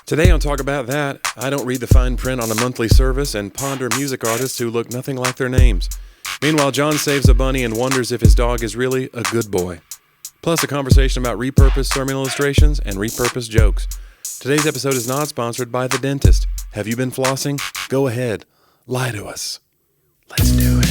Today on Talk About That, I don't read the fine print on a monthly service and ponder music artists who look nothing like their names. Meanwhile, John saves a bunny and wonders if his dog is really a good boy. Plus a conversation about repurposed sermon illustrations and repurposed jokes. Today's episode is not sponsored by the dentist. Have you been flossing? Go ahead. Lie to us. Let's do it.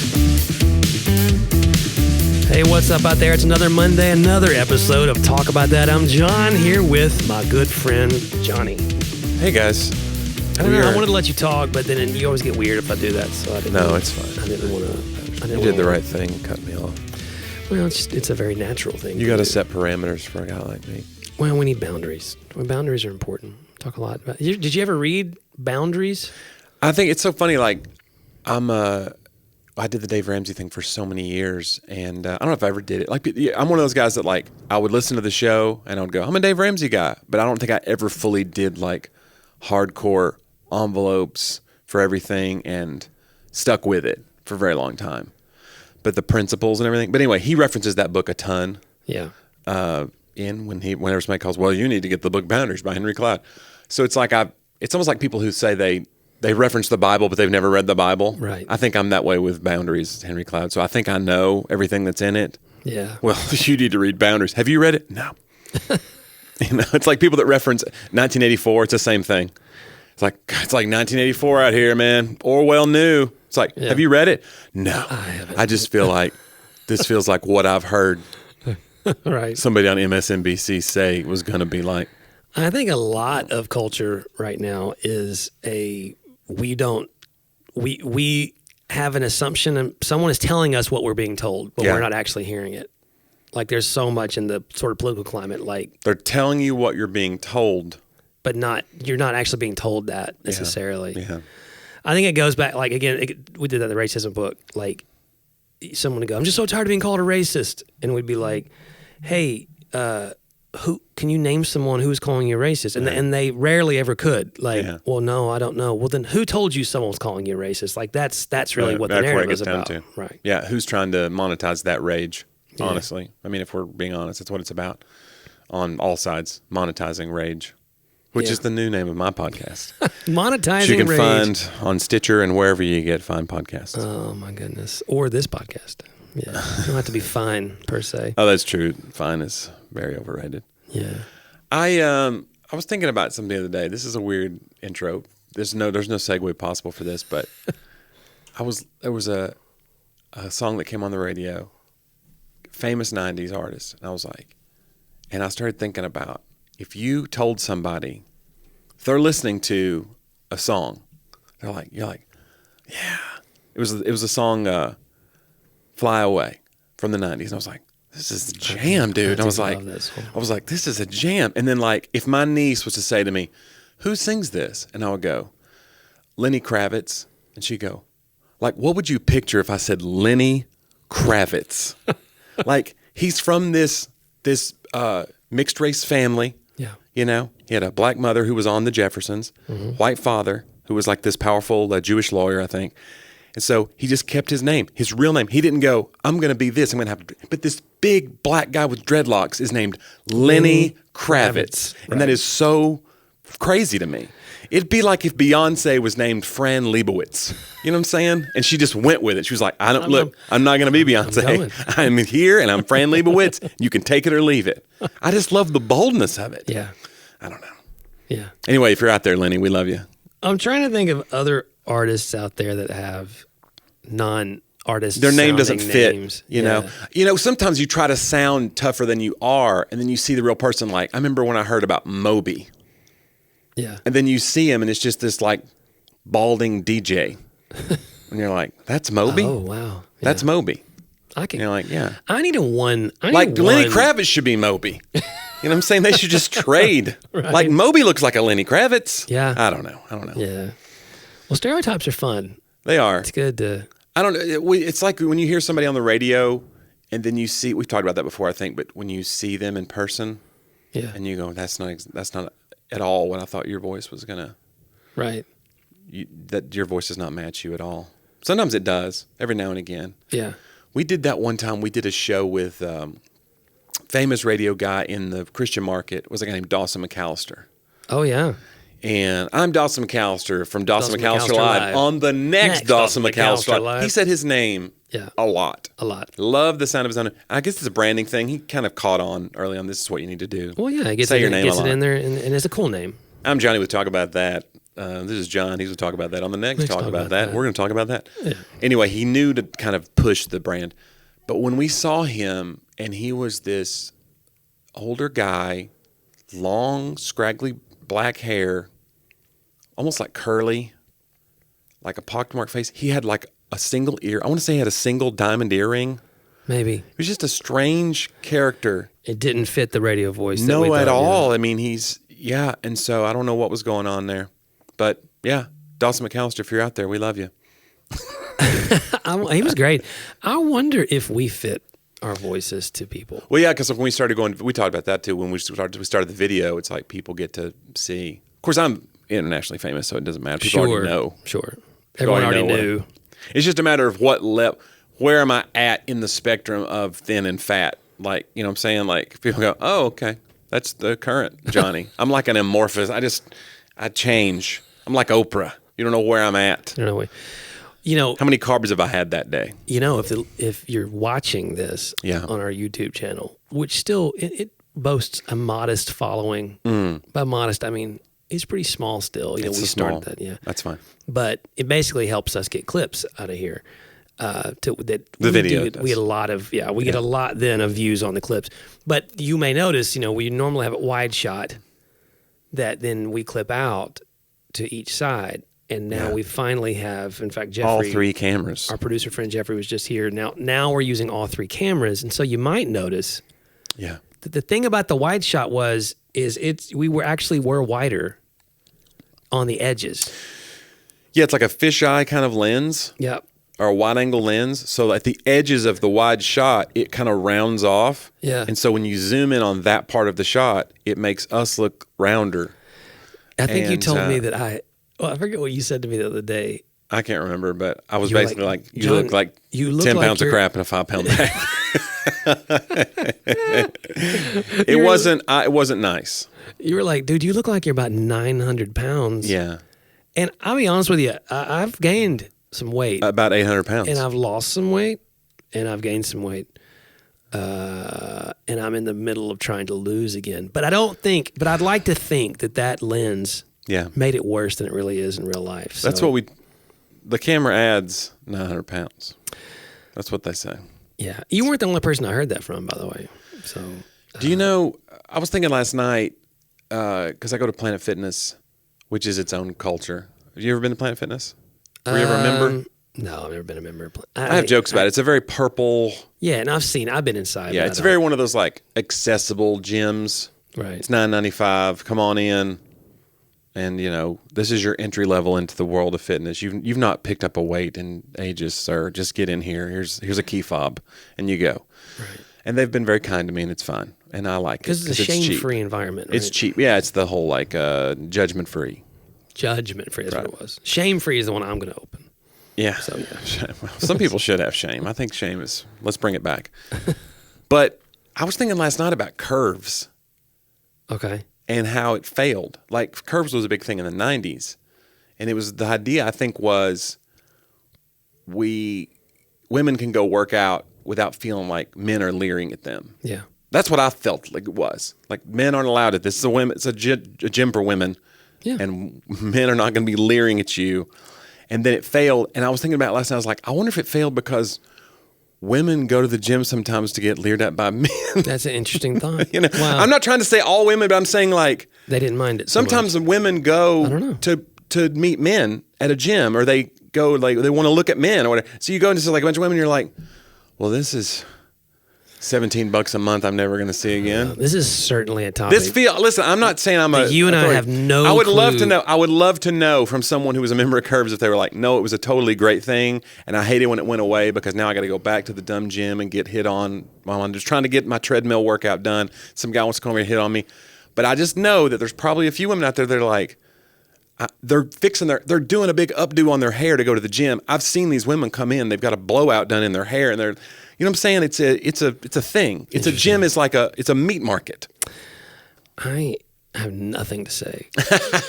Hey, what's up out there? It's another Monday, another episode of Talk About That. I'm John here with my good friend, Jonnie. Hey, guys. I wanted to let you talk, but then you always get weird if I do that, so I didn't. No, it's fine. I didn't want to. You did the right thing, cut me off. Well, it's a very natural thing. You got to set parameters for a guy like me. Well, we need boundaries. Well, boundaries are important. Talk a lot about. Did you ever read Boundaries? I think it's so funny. Like, I did the Dave Ramsey thing for so many years, and I don't know if I ever did it. Like, I'm one of those guys that, like, I would listen to the show, and I would go, I'm a Dave Ramsey guy, but I don't think I ever fully did, like, hardcore envelopes for everything and stuck with it for a very long time. But the principles and everything. But anyway, he references that book a ton. Yeah. Whenever somebody calls, well, you need to get the book Boundaries by Henry Cloud. So it's like it's almost like people who say they reference the Bible, but they've never read the Bible. Right. I think I'm that way with Boundaries, Henry Cloud. So I think I know everything that's in it. Yeah. Well, you need to read Boundaries. Have you read it? No. It's like people that reference 1984. It's the same thing. It's like 1984 out here, man. Orwell knew. It's like, Have you read it? No. I haven't. I just feel like this feels like what I've heard Right. somebody on MSNBC say was going to be like. I think a lot of culture right now is we have an assumption and someone is telling us what we're being told, but we're not actually hearing it. Like there's so much in the sort of political climate, like they're telling you what you're being told, but you're not actually being told that necessarily. Yeah. I think it goes back, like again, we did that in the racism book. Like someone would go, I'm just so tired of being called a racist. And we'd be like, hey, who can you name someone who's calling you racist? And they rarely ever could. Like, well, no, I don't know. Well, then who told you someone's calling you racist? Like that's really what the narrative is about. To. Right. Yeah. Who's trying to monetize that rage? Honestly, I mean, if we're being honest, that's what it's about on all sides. Monetizing rage, which is the new name of my podcast. Monetizing which you can rage. Find on Stitcher and wherever you get fine podcasts. Oh my goodness! Or this podcast. Yeah, you don't have to be fine per se. Oh, that's true. Fine is very overrated. Yeah. I was thinking about something the other day. This is a weird intro. There's no segue possible for this, but there was a song that came on the radio, famous 90s artist, and I started thinking about if you told somebody, if they're listening to a song, you're like, yeah. It was a song, Fly Away from the 90s, and I was like, this is a jam, dude. And I was like, this is a jam. And then, like, if my niece was to say to me, who sings this? And I would go, Lenny Kravitz. And she'd go, like, what would you picture if I said Lenny Kravitz? Like, he's from this mixed race family. Yeah. You know, he had a black mother who was on the Jeffersons, white father who was like this powerful Jewish lawyer, I think. And so he just kept his name, his real name. He didn't go, I'm going to be this, I'm going to have, but this big black guy with dreadlocks is named Lenny Kravitz. Right. And that is so crazy to me. It'd be like if Beyonce was named Fran Lebowitz. You know what I'm saying? And she just went with it. She was like, I'm not going to be Beyonce. I'm here and I'm Fran Lebowitz. You can take it or leave it. I just love the boldness of it. Yeah. I don't know. Yeah. Anyway, if you're out there, Lenny, we love you. I'm trying to think of other artists out there that have non-artist their name doesn't fit names. You know sometimes you try to sound tougher than you are, and then you see the real person. Like, I remember when I heard about Moby, and then you see him and it's just this like balding DJ and you're like, that's Moby. Oh wow, that's Moby. You're like, I need Lenny Kravitz should be Moby. You know what I'm saying? They should just trade. Right. Like, Moby looks like a Lenny Kravitz. Yeah. I don't know. Yeah. Well, stereotypes are fun. They are. It's good to. I don't know. It's like when you hear somebody on the radio and then you see, we've talked about that before, I think, but when you see them in person and you go, that's not at all what I thought your voice was going to. Right. That your voice does not match you at all. Sometimes it does, every now and again. Yeah. We did that one time. We did a show with famous radio guy in the Christian market. It was a guy named Dawson McAllister. Oh, yeah. And I'm Dawson McAllister from Dawson McAllister McAllister Live. Live. On the next Dawson McAllister Live. He said his name a lot. A lot. Love the sound of his own. I guess it's a branding thing. He kind of caught on early on. This is what you need to do. Well, yeah, Say your name gets a lot. it in there, and it's a cool name. I'm Jonnie with Talk About That. This is John. He's going to talk about that. On the next Talk About that, we're going to talk about that. Yeah. Anyway, he knew to kind of push the brand. But when we saw him, and he was this older guy, long, scraggly black hair, almost like curly, like a pockmarked face. He had like a single ear. I want to say he had a single diamond earring. Maybe. He was just a strange character. It didn't fit the radio voice. No, at all. I mean, and so I don't know what was going on there. But yeah, Dawson McAllister, if you're out there, we love you. He was great. I wonder if we fit our voices to people. Well, yeah, because when we started going, we talked about that too. When we started the video, it's like people get to see. Of course, I'm internationally famous, so it doesn't matter. People already know. Sure. Everyone already knew. It's just a matter of where am I at in the spectrum of thin and fat? Like, you know what I'm saying? Like, people go, oh, okay, that's the current Jonnie. I'm like an amorphous. I change. I'm like Oprah. You don't know where I'm at. I don't know. You know, how many carbs have I had that day? You know, if you're watching this on our YouTube channel, which still it boasts a modest following. By modest, I mean it's pretty small still. You know, we started that. That's fine. But it basically helps us get clips out of here. The video. We get a lot of we get a lot then of views on the clips. But you may notice, you know, we normally have it wide shot that then we clip out to each side. And now we finally have, in fact, Jeffrey. All three cameras. Our producer friend Jeffrey was just here. Now we're using all three cameras. And so you might notice that the thing about the wide shot we were wider on the edges. Yeah, it's like a fisheye kind of lens. Yep. Or a wide angle lens. So at the edges of the wide shot, it kind of rounds off. Yeah. And so when you zoom in on that part of the shot, it makes us look rounder. I think you told me that I forget what you said to me the other day. I can't remember, but I was basically like, John, look like you look 10 like pounds of crap in a 5-pound bag. It wasn't nice. You were like, dude, you look like you're about 900 pounds. Yeah. And I'll be honest with you, I've gained some weight. About 800 pounds. And I've lost some weight, and I've gained some weight. And I'm in the middle of trying to lose again. But I'd like to think that lens made it worse than it really is in real life. So. That's what the camera adds 900 pounds. That's what they say. Yeah. You weren't the only person I heard that from, by the way. So. Do you know, I was thinking last night, because I go to Planet Fitness, which is its own culture. Have you ever been to Planet Fitness? Were you ever a member? No, I've never been a member. I have jokes about it. It's a very purple. Yeah, and I've been inside. Yeah, it's very one of those like accessible gyms. Right. It's $9.95. Come on in, and you know this is your entry level into the world of fitness. You've not picked up a weight in ages, sir. Just get in here. Here's a key fob, and you go. Right. And they've been very kind to me, and it's fine, and I like it because it's a shame-free environment. Right? It's cheap. Yeah, it's the whole like judgment-free. Judgment-free. That's what it was. Shame-free is the one I'm going to open. Yeah. So yeah. Some people should have shame. I think shame is, let's bring it back. But I was thinking last night about curves. Okay. And how it failed. Like curves was a big thing in the 90s. And it was the idea, I think, was women can go work out without feeling like men are leering at them. Yeah. That's what I felt like it was. Like men aren't allowed it. This is it's a gym for women. Yeah. And men are not going to be leering at you. And then it failed. And I was thinking about it last night. I was like, I wonder if it failed because women go to the gym sometimes to get leered at by men. That's an interesting thought. You know, wow. I'm not trying to say all women, but I'm saying like they didn't mind it. Sometimes women go to meet men at a gym, or they go like they want to look at men or whatever. So you go into like a bunch of women, and you're like, well, this is $17 a month I'm never going to see again. This is certainly a topic. Listen, I'm not saying I'm you and I have no I would clue. love to know from someone who was a member of Curves if they were like, no, it was a totally great thing, and I hate it when it went away because now I got to go back to the dumb gym and get hit on while I'm just trying to get my treadmill workout done. Some guy wants to come over and hit on me. But I just know that there's probably a few women out there that are like, they're doing a big updo on their hair to go to the gym. I've seen these women come in, they've got a blowout done in their hair, and they're, you know what I'm saying? It's a thing. It's a gym is like it's a meat market. I I have nothing to say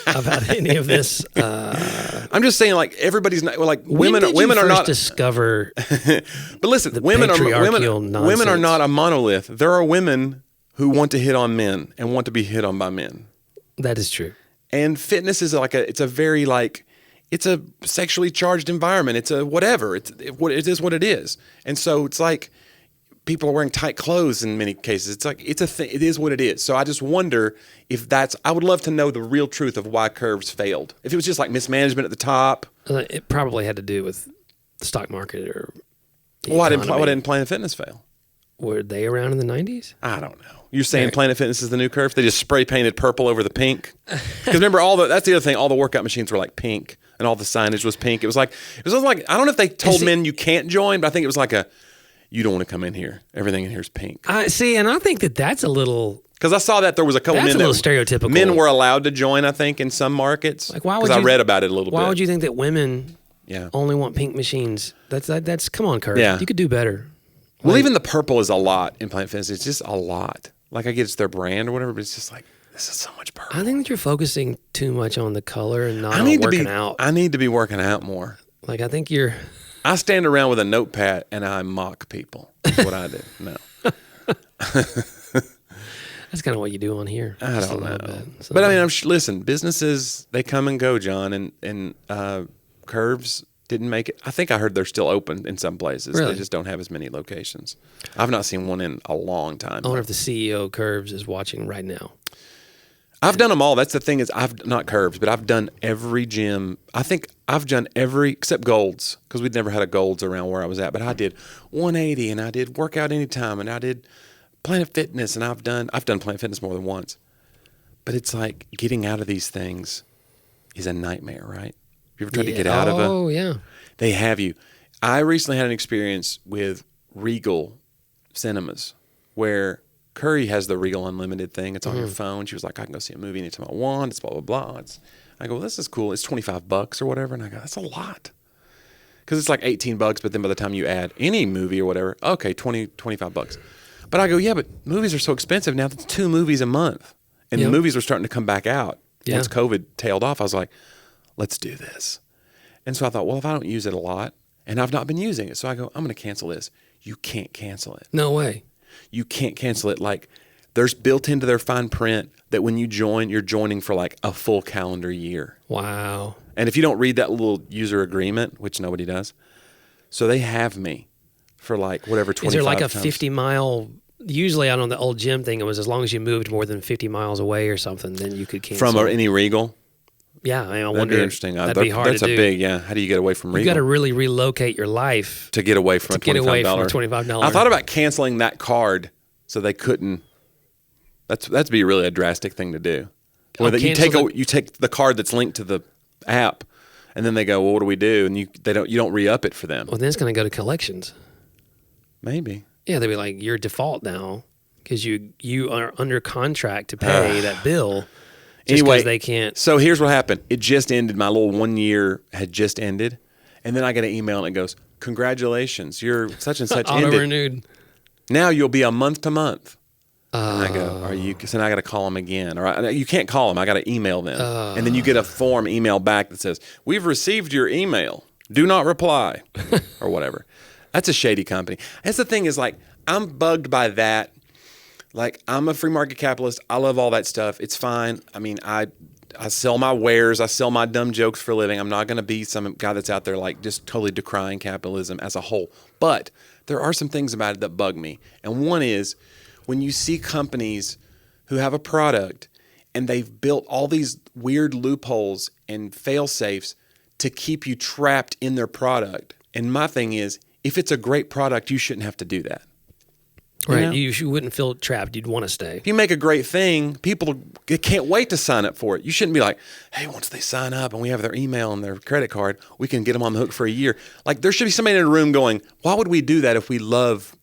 about any of this. I'm just saying, like, everybody's not like When did women you are first not discover. But listen, the women patriarchal are nonsense? not a monolith. There are women who want to hit on men and want to be hit on by men. That is true. And fitness is it's a very like, it's a sexually charged environment. It's a whatever. It is what it is. And so it's like people are wearing tight clothes in many cases. It's like, it's a thing. It is what it is. So I just wonder if I would love to know the real truth of why Curves failed. If it was just like mismanagement at the top. It probably had to do with the stock market or the Why economy. didn't Planet Fitness fail? Were they around in the 90s? I don't know. You're saying Planet Fitness is the new Curve? They just spray painted purple over the pink? Because remember, that's the other thing. All the workout machines were like pink, and all the signage was pink. It was like I don't know if they told men you can't join, but I think it was like you don't want to come in here. Everything in here is pink. I see, and I think that's a little. Because I saw that there was a couple That's men a little stereotypical. Men were allowed to join, I think, in some markets. Like, why would Because I you- read about it a little bit. Why would you think that women Yeah. only want pink machines? That's come on, Kurt. Yeah. You could do better. Well, even the purple is a lot in Planet Fitness. It's just a lot. Like, I get it's their brand or whatever, but it's just like, this is so much purple. I think that you're focusing too much on the color and not I on need working out. I need to be working out more. Like, I think you're. I stand around with a notepad and I mock people. That's what I do. No. That's kind of what you do on here. I just a don't know. little bit. So- But I mean, listen, businesses, they come and go, John, and Curves didn't make it. I think I heard they're still open in some places. Really? They just don't have as many locations. I've not seen one in a long time. I wonder if the CEO of Curves is watching right now. I've done them all. That's the thing is I've not Curves, but I've done every gym. I think I've done every except Golds because we'd never had a Golds around where I was at. But I did 180 and I did Workout Anytime and I did Planet Fitness and I've done Planet Fitness more than once. But it's like getting out of these things is a nightmare, right? You ever tried to get out of Oh, yeah. They have you. I recently had an experience with Regal Cinemas where Curry has the Regal Unlimited thing. It's on your phone. She was like, I can go see a movie anytime I want. It's blah, blah, blah. I go, well, this is cool. It's $25 or whatever. And I go, that's a lot. Because it's like $18, but then by the time you add any movie or whatever, okay, $25. But I go, yeah, but movies are so expensive now. It's 2 movies a month. And the movies were starting to come back out. Yeah. Once COVID tailed off, I was like, let's do this. And so I thought, well, if I don't use it a lot, and I've not been using it, so I go, I'm going to cancel this. You can't cancel it. No way. You can't cancel it. Like, there's built into their fine print that when you join, you're joining for like a full calendar year. Wow. And if you don't read that little user agreement, which nobody does, so they have me for like whatever 25 Is there like a times. 50-mile? Usually, on the old gym thing, it was as long as you moved more than 50 miles away or something, then you could cancel. From any Regal? Yeah, I mean, I That'd wonder. be interesting. That'd be hard That's to do. a big, yeah. How do you get away from You Regal? got to really relocate your life To get away from to get away from a $25. $25. I thought about canceling that card so they couldn't. That'd be really a drastic thing to do. Where that you take the card that's linked to the app, and then they go, well, what do we do? And you don't re-up it for them. Well, then it's going to go to collections. Maybe. Yeah, they'll be like, you're default now because you are under contract to pay that bill. Just Anyway, because they can't. So here's what happened. It just ended. My little 1 year had just ended, and then I get an email and it goes, "Congratulations, you're such and such Auto ended. renewed. Now you'll be a month to month." And I go, "Are you?" So then I got to call them again, or you can't call them. I got to email them, and then you get a form email back that says, "We've received your email. Do not reply," or whatever. That's a shady company. That's the thing is like I'm bugged by that. Like, I'm a free market capitalist. I love all that stuff. It's fine. I mean, I sell my wares. I sell my dumb jokes for a living. I'm not going to be some guy that's out there like just totally decrying capitalism as a whole. But there are some things about it that bug me. And one is when you see companies who have a product and they've built all these weird loopholes and fail-safes to keep you trapped in their product. And my thing is, if it's a great product, you shouldn't have to do that. Right. know? You wouldn't feel trapped. You'd want to stay. If you make a great thing, people can't wait to sign up for it. You shouldn't be like, hey, once they sign up and we have their email and their credit card, we can get them on the hook for a year. Like, there should be somebody in a room going, why would we do that if we love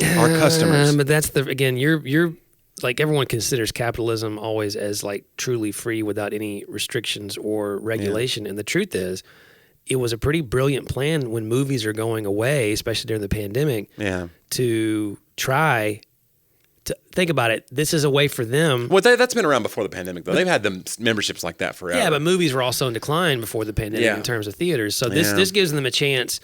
our customers? But that's again, you're like, everyone considers capitalism always as like truly free without any restrictions or regulation. And the truth is, it was a pretty brilliant plan when movies are going away, especially during the pandemic, to try think about it. This is a way for them. Well, that's been around before the pandemic, though. They've had them memberships like that forever. Yeah, but movies were also in decline before the pandemic in terms of theaters. So this gives them a chance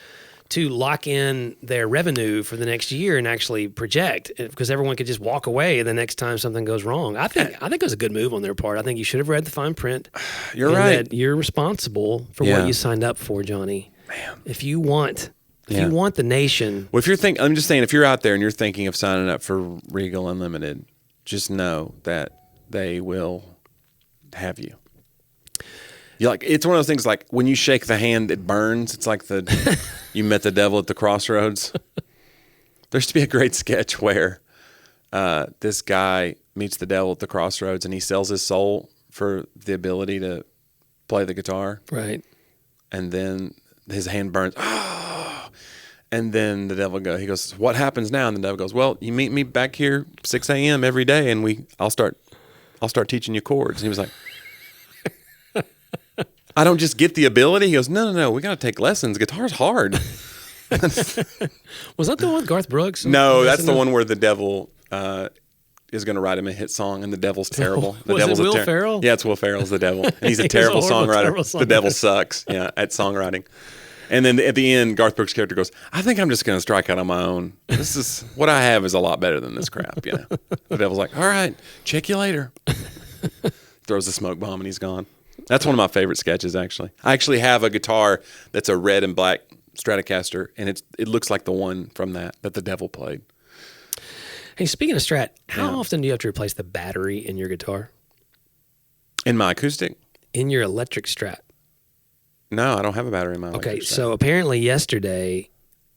to lock in their revenue for the next year and actually project, because everyone could just walk away the next time something goes wrong. I think it was a good move on their part. I think you should have read the fine print. You're right. That you're responsible for what you signed up for, Jonnie. Man. If you want the nation. Well, I'm just saying, if you're out there and you're thinking of signing up for Regal Unlimited, just know that they will have you. It's one of those things like when you shake the hand, it burns. It's like you met the devil at the crossroads. There used to be a great sketch where this guy meets the devil at the crossroads and he sells his soul for the ability to play the guitar. Right. And then his hand burns. And then the devil he goes, what happens now? And the devil goes, well, you meet me back here 6 a.m. every day and I'll start teaching you chords. And he was like, I don't just get the ability. He goes, no, we got to take lessons. Guitar's hard. Was that the one with Garth Brooks? No, that's the one where the devil is going to write him a hit song, and the devil's terrible. The was devil's it Will Ferrell? Yeah, it's Will Ferrell's the devil, and he's a terrible songwriter. The devil sucks. Yeah, at songwriting. And then at the end, Garth Brooks' character goes, I think I'm just going to strike out on my own. This is what I have is a lot better than this crap. You know, the devil's like, all right, check you later. Throws the smoke bomb and he's gone. That's one of my favorite sketches, actually. I actually have a guitar that's a red and black Stratocaster, and it looks like the one from that the devil played. Hey, speaking of Strat, how often do you have to replace the battery in your guitar? In my acoustic? In your electric Strat? No, I don't have a battery in my electric Strat. So apparently yesterday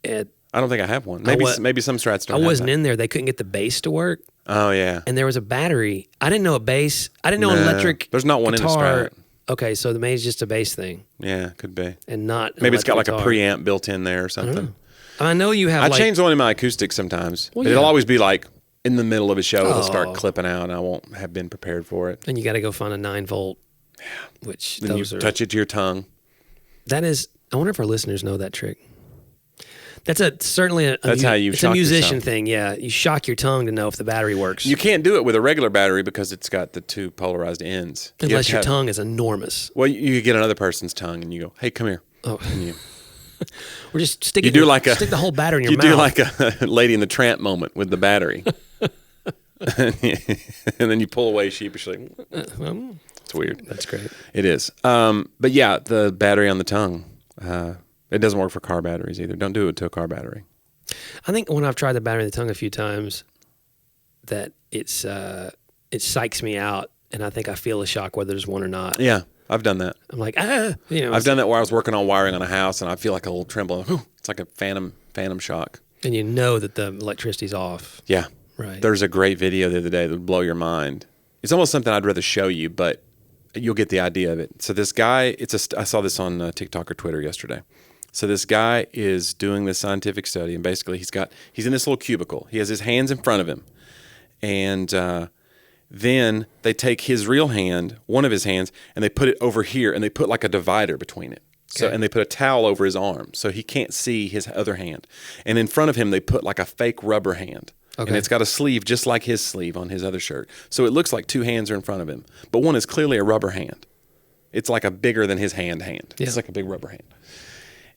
I don't think I have one. Maybe some Strats don't have I wasn't that. in there. They couldn't get the bass to work. Oh, yeah. And there was a battery. I didn't know a bass. I didn't know an electric There's not one guitar. in the Strat. Okay, so maybe it's just a bass thing. Yeah, could be. And not maybe it's got like guitar. a preamp built in there or something. I know you have I change one in my acoustic sometimes. But it'll always be like in the middle of a show, it'll start clipping out and I won't have been prepared for it. And you got to go find a 9-volt. Yeah. Which then you touch it to your tongue. That is, I wonder if our listeners know that trick. That's certainly a how you it's a musician yourself. Thing, yeah. You shock your tongue to know if the battery works. You can't do it with a regular battery because it's got the two polarized ends. Unless your tongue is enormous. Well, you could get another person's tongue and you go, hey, come here. Oh. And you We're just stick stick the whole battery in your mouth. You do like a Lady in the Tramp moment with the battery. And then you pull away sheepishly. It's weird. That's great. It is. But yeah, the battery on the tongue. It doesn't work for car batteries either. Don't do it to a car battery. I think when I've tried the battery in the tongue a few times, that it psychs me out, and I think I feel a shock whether there's one or not. Yeah, I've done that. I'm like, I've done that where I was working on wiring on a house, and I feel like a little tremble. It's like a phantom shock. And you know that the electricity's off. Yeah. Right. There's a great video the other day that would blow your mind. It's almost something I'd rather show you, but you'll get the idea of it. So this guy, I saw this on TikTok or Twitter yesterday. So this guy is doing this scientific study, and basically he's in this little cubicle. He has his hands in front of him, and then they take his real hand, one of his hands, and they put it over here, and they put like a divider between it. So, and they put a towel over his arm, so he can't see his other hand. And in front of him, they put like a fake rubber hand. Okay. And it's got a sleeve just like his sleeve on his other shirt. So it looks like two hands are in front of him, but one is clearly a rubber hand. It's like a bigger than his hand. Yeah. It's like a big rubber hand.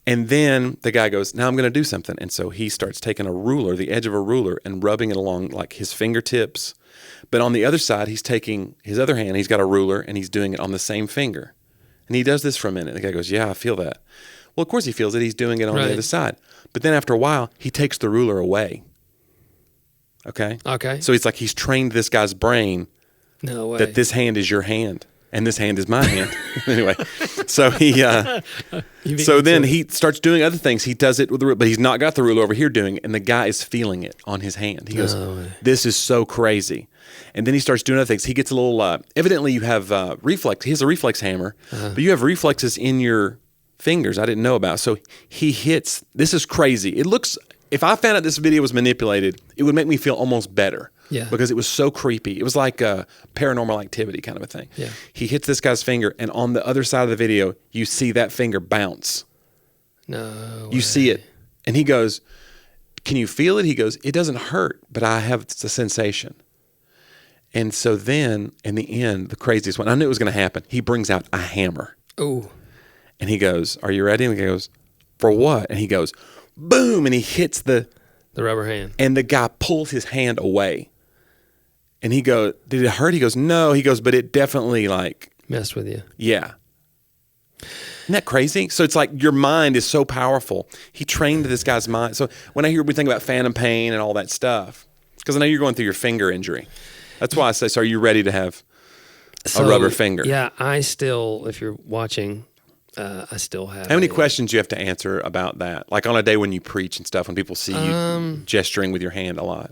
And then the guy goes, now I'm going to do something. And so he starts taking a ruler, the edge of a ruler, and rubbing it along like his fingertips. But on the other side, he's taking his other hand, he's got a ruler, and he's doing it on the same finger. And he does this for a minute. The guy goes, yeah, I feel that. Well, of course he feels it. He's doing it on the other side. But then after a while, he takes the ruler away. Okay? Okay. So it's like he's trained this guy's brain that this hand is your hand. And this hand is my hand. Anyway, so then he starts doing other things. He does it with the ruler, but he's not got the ruler over here doing it, and the guy is feeling it on his hand. He goes, this is so crazy. And then he starts doing other things. He gets a little, evidently you have reflex. He has a reflex hammer, but you have reflexes in your fingers I didn't know about. So he hits, this is crazy. It looks, if I found out this video was manipulated, it would make me feel almost better. Yeah. Because it was so creepy. It was like a Paranormal Activity kind of a thing. Yeah. He hits this guy's finger, and on the other side of the video, you see that finger bounce. No. You see it. And he goes, can you feel it? He goes, it doesn't hurt, but I have the sensation. And so then, in the end, the craziest one, I knew it was going to happen. He brings out a hammer. Ooh. And he goes, "Are you ready?" And he goes, "For what?" And he goes, boom, and he hits the rubber hand. And the guy pulls his hand away. And he goes, "Did it hurt?" He goes, "No." He goes, "But it definitely messed with you." Yeah. Isn't that crazy? So it's like your mind is so powerful. He trained this guy's mind. So when we think about phantom pain and all that stuff, because I know you're going through your finger injury. That's why I say, so are you ready to have a rubber finger? Yeah, I still, if you're watching, I still have. How many questions do you have to answer about that? Like on a day when you preach and stuff, when people see you gesturing with your hand a lot.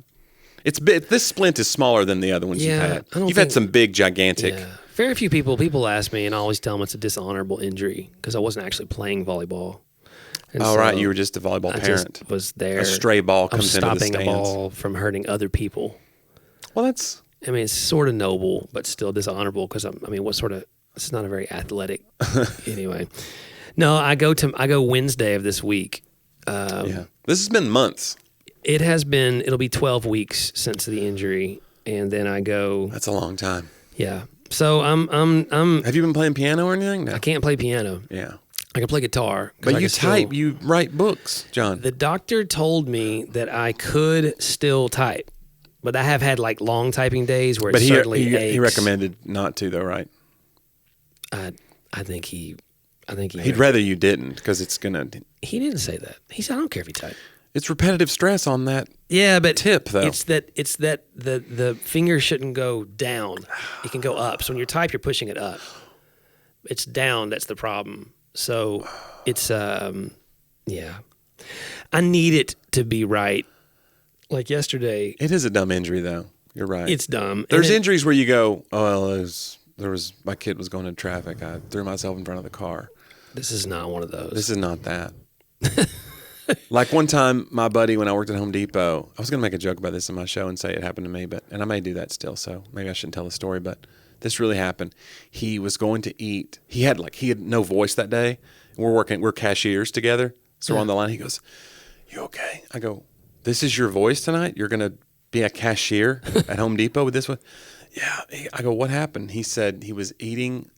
This splint is smaller than the other ones you've had. You've had some big, gigantic. Yeah. Very few people ask me, and I always tell them it's a dishonorable injury because I wasn't actually playing volleyball. And right. You were just a volleyball parent. Just was there. A stray ball comes into the stands. Stopping a ball from hurting other people. Well, it's sort of noble, but still dishonorable because it's not a very athletic. Anyway, no, I go Wednesday of this week. This has been months. It'll be 12 weeks since the injury, and then I go. That's a long time. Yeah. So I'm. Have you been playing piano or anything? No. I can't play piano. Yeah. I can play guitar. But you type, you write books, John. The doctor told me that I could still type, but I have had long typing days where it's certainly aches. He recommended not to, though, right? I think he'd rather you didn't because it's gonna. He didn't say that. He said, "I don't care if you type." It's repetitive stress on that. Yeah, but tip though. It's that the finger shouldn't go down. It can go up. So when you type, you're pushing it up. It's down. That's the problem. So it's yeah. I need it to be right. Like yesterday. It is a dumb injury though. You're right. It's dumb. There's injuries where you go, "Oh, well, my kid was going in traffic. I threw myself in front of the car." This is not one of those. This is not that. Like one time, my buddy, when I worked at Home Depot, I was going to make a joke about this in my show and say it happened to me, and I may do that still, so maybe I shouldn't tell the story, but this really happened. He was going to eat. He had no voice that day. We're cashiers together, so we're on the line. He goes, "You okay?" I go, "This is your voice tonight? You're going to be a cashier at Home Depot with this one?" "Yeah." I go, "What happened?" He said he was eating,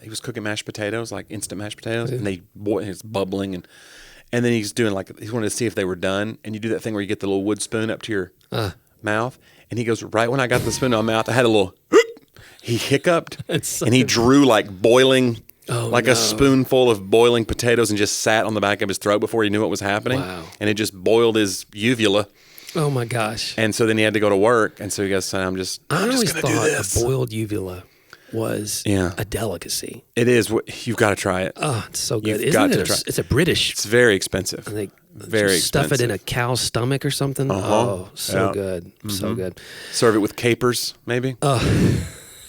he was cooking mashed potatoes, like instant mashed potatoes, and it's bubbling, and then he's doing he wanted to see if they were done, and you do that thing where you get the little wood spoon up to your mouth, and he goes, right when I got the spoon in my mouth, I had a little, he hiccuped, and he drew boiling, a spoonful of boiling potatoes and just sat on the back of his throat before he knew what was happening, and it just boiled his uvula. Oh my gosh. And so then he had to go to work, and so he goes, I'm just going to do this. I always thought a boiled uvula was a delicacy. It is. You've got to try it. Oh, it's so good. It's a British. It's very expensive. They very expensive. Stuff it in a cow's stomach or something. Oh, so good. Mm-hmm. So good. Serve it with capers, maybe.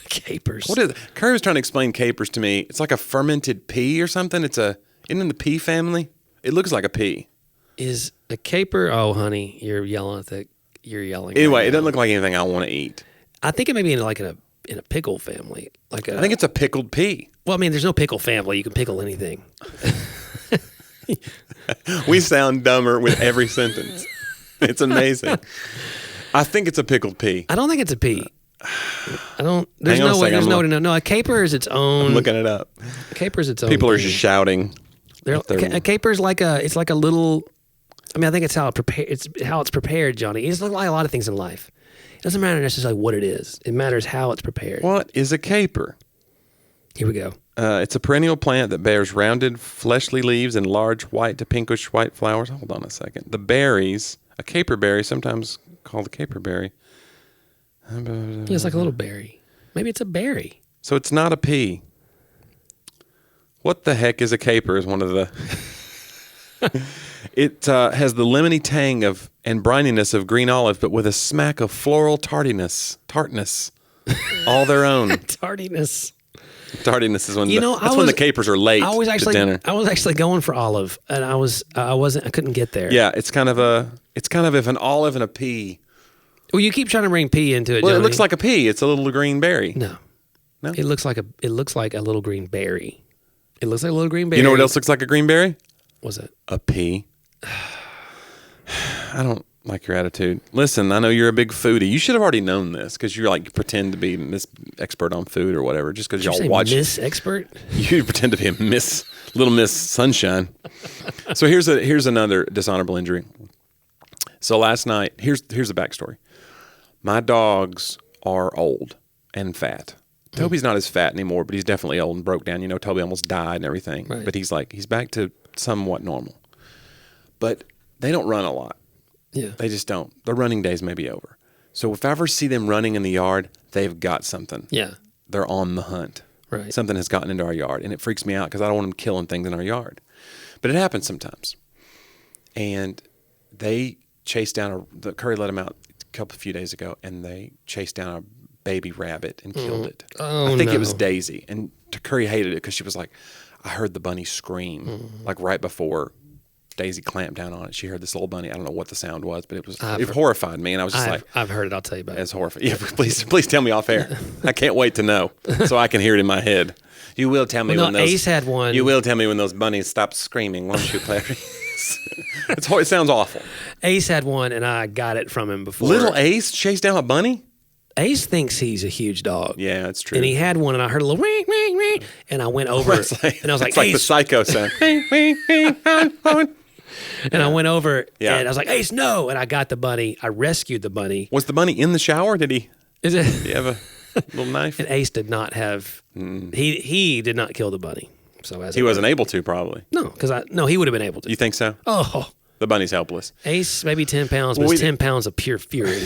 Capers. What is it? Curry was trying to explain capers to me. It's like a fermented pea or something. Isn't in the pea family? It looks like a pea. Is a caper? Oh, honey, you're yelling. Anyway, it doesn't look like anything I want to eat. I think it may be in a pickle family. I think it's a pickled pea. Well, I mean, there's no pickle family. You can pickle anything. We sound dumber with every sentence. It's amazing. I think it's a pickled pea. I don't think it's a pea. There's no way. There's no way to know. No, a caper is its own. I'm looking it up. A caper is its own. People are just shouting. A caper is like a little. I mean, I think it's how it's prepared, Johnny. It's like a lot of things in life. It doesn't matter necessarily what it is. It matters how it's prepared. What is a caper? Here we go. It's a perennial plant that bears rounded, fleshly leaves and large white to pinkish white flowers. Hold on a second. The berries, a caper berry, sometimes called a caper berry. Yeah, it's like a little berry. Maybe it's a berry. So it's not a pea. What the heck is a caper is one of the... It has the lemony tang and brininess of green olive, but with a smack of floral tartness, all their own. Tardiness is when when the capers are late to dinner. I was actually going for olive, and I couldn't get there. Yeah, it's kind of if an olive and a pea. Well, you keep trying to bring pea into it. Well, Johnny. It looks like a pea. It's a little green berry. No. It looks like a little green berry. It looks like a little green berry. You know what else looks like a green berry? What's it? A pea. like your attitude. Listen, I know you're a big foodie. You should have already known this because you're like, you pretend to be Miss Expert on food or whatever. Just because y'all watch Miss Expert. You pretend to be a Little Miss Sunshine. So here's another dishonorable injury. So last night, here's the backstory. My dogs are old and fat. Toby's not as fat anymore, but he's definitely old and broke down. You know, Toby almost died and everything. Right. But he's back to somewhat normal. But they don't run a lot. Yeah. They just don't. Their running days may be over. So if I ever see them running in the yard, they've got something. Yeah. They're on the hunt. Right. Something has gotten into our yard, and it freaks me out because I don't want them killing things in our yard. But it happens sometimes. And they chased down Curry let them out a few days ago, and they chased down a baby rabbit and killed it. Oh, I think it was Daisy. And Curry hated it because she was like, I heard the bunny scream, like right before Daisy clamped down on it. She heard this little bunny. I don't know what the sound was, but it horrified me. And I was just I've heard it. I'll tell you about it. It's horrifying. Yeah, please tell me off air. I can't wait to know so I can hear it in my head. You will tell me when those... Ace had one. You will tell me when those bunnies stop screaming, won't you, Clarice? It sounds awful. Ace had one, and I got it from him before. Little Ace chased down a bunny? Ace thinks he's a huge dog. Yeah, that's true. And he had one, and I heard a little ring, ring, ring, and I went over, and I was like, it's like Ace. the psycho sound. And I went over, yeah. And I was like, Ace, no. And I got the bunny. I rescued the bunny. Was the bunny in the shower? Did he? Is it? Did he have a little knife? And Ace did not have. He did not kill the bunny. So he wasn't able to, probably. No, because he would have been able to. You think so? Oh, the bunny's helpless. Ace, maybe 10 pounds, but it's 10 pounds of pure fury.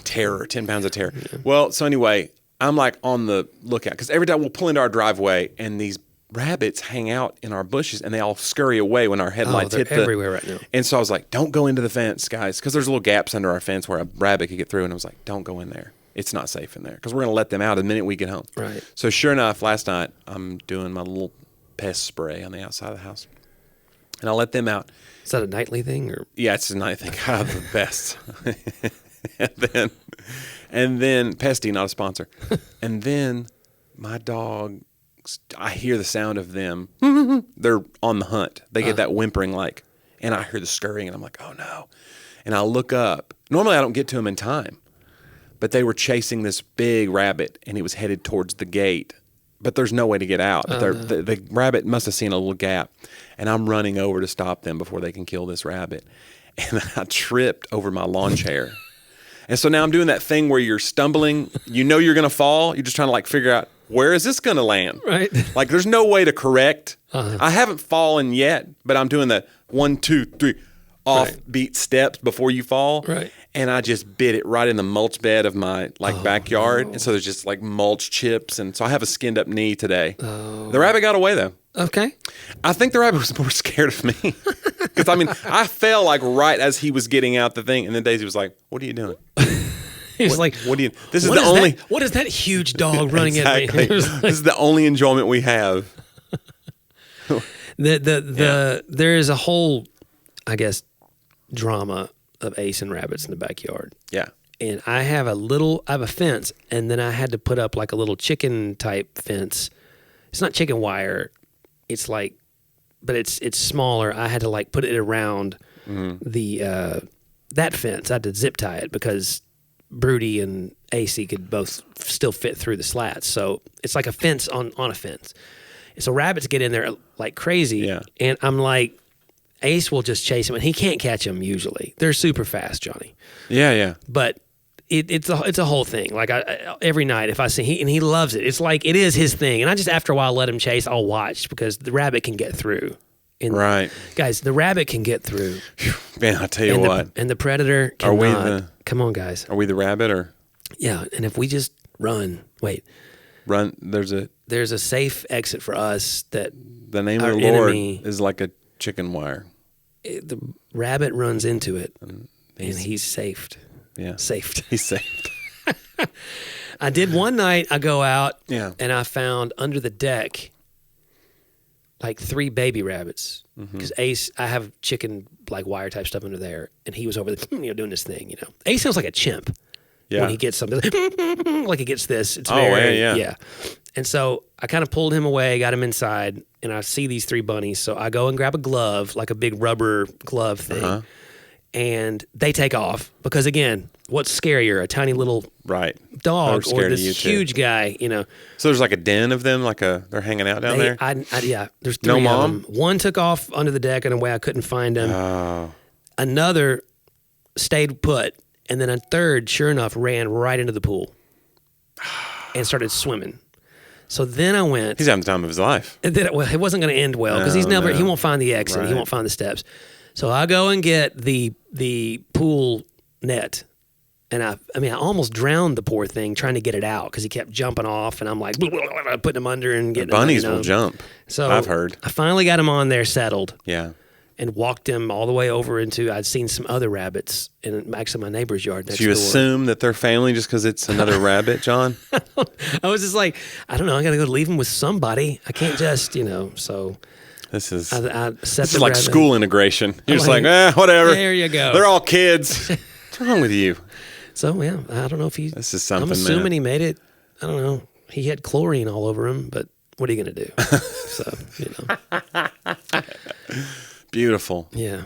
Terror, 10 pounds of terror. Yeah. Well, so anyway, I'm like on the lookout because every time we'll pull into our driveway and these rabbits hang out in our bushes and they all scurry away when our headlights hit everywhere right now. And so I was like, don't go into the fence, guys, because there's little gaps under our fence where a rabbit could get through. And I was like, don't go in there. It's not safe in there because we're going to let them out the minute we get home. Right. So sure enough, last night I'm doing my little pest spray on the outside of the house. And I let them out. Is that a nightly thing? Or? Yeah, it's a nightly thing. God, the best. and then Pesty, not a sponsor. And then my dog, I hear the sound of them. They're on the hunt. They get that whimpering and I hear the scurrying and I'm like, oh no. And I look up. Normally I don't get to them in time, but they were chasing this big rabbit and he was headed towards the gate, but there's no way to get out. The rabbit must have seen a little gap and I'm running over to stop them before they can kill this rabbit. And I tripped over my lawn chair. And so now I'm doing that thing where you're stumbling, you know you're going to fall. You're just trying to figure out, where is this going to land? Right. There's no way to correct. I haven't fallen yet, but I'm doing the 1, 2, 3 offbeat steps before you fall. Right. And I just bit it right in the mulch bed of my backyard. No. And so there's just mulch chips. And so I have a skinned up knee today. Oh. The rabbit got away though. Okay. I think the rabbit was more scared of me. Because I fell right as he was getting out the thing. And then Daisy was like, what are you doing? He's like, what do you? This is the only. What is that huge dog running exactly. at me? This is the only enjoyment we have. There is a whole, I guess, drama of Ace and rabbits in the backyard. Yeah. And I have a fence, and then I had to put up a little chicken type fence. It's not chicken wire. It's but it's smaller. I had to put it around the that fence. I had to zip tie it because Broody and AC could both still fit through the slats. So it's like a fence on a fence. So rabbits get in there like crazy. Yeah. And I'm like, Ace will just chase him, and he can't catch him usually. They're super fast, Jonnie. Yeah, yeah. But it's a whole thing. Every night if I see he loves it. It's it is his thing. And I just after a while let him chase. I'll watch because the rabbit can get through. And right. Guys, the rabbit can get through. Man, I tell you what. And the predator cannot. Come on, guys. Are we the rabbit or? Yeah, and if we just run, there's a safe exit for us that the name of the Lord is like a chicken wire. The rabbit runs into it, and he's saved. Yeah. Saved. He's saved. I did one night, I go out, yeah, and I found under the deck 3 baby rabbits. Because Ace, I have chicken wire type stuff under there, and he was over there doing this thing, Ace sounds like a chimp. Yeah. When he gets something, he gets this. It's yeah. And so I kind of pulled him away, got him inside, and I see these 3 bunnies. So I go and grab a glove, a big rubber glove thing, and they take off because, again, what's scarier, a tiny little Right. dog They're or scared of this you, too. huge guy, So there's like a den of them, they're hanging out down there? Yeah, there's No three of mom? them. One took off under the deck in a way I couldn't find him. Oh. Another stayed put, and then a third, sure enough, ran right into the pool and started swimming. So then I went. He's having the time of his life. And then it wasn't going to end well because he won't find the exit. He Right. won't find the steps. So I go and get the pool net, and I almost drowned the poor thing trying to get it out because he kept jumping off, and I'm like putting him under and getting Bunnies him, will jump. So I've heard. I finally got him on there settled. Yeah. And walked him all the way over into. I'd seen some other rabbits in actually my neighbor's yard next Do you door. assume that they're family just because it's another rabbit, John? I was just like, I don't know. I got to go leave him with somebody. I can't just, So This is I set this the is like rabbit. school integration. You're just like, like, whatever. There you go. They're all kids. What's wrong with you? So yeah, I don't know if he. This is something, I'm assuming man. he made it. I don't know. He had chlorine all over him, but what are you gonna do? So Beautiful. Yeah.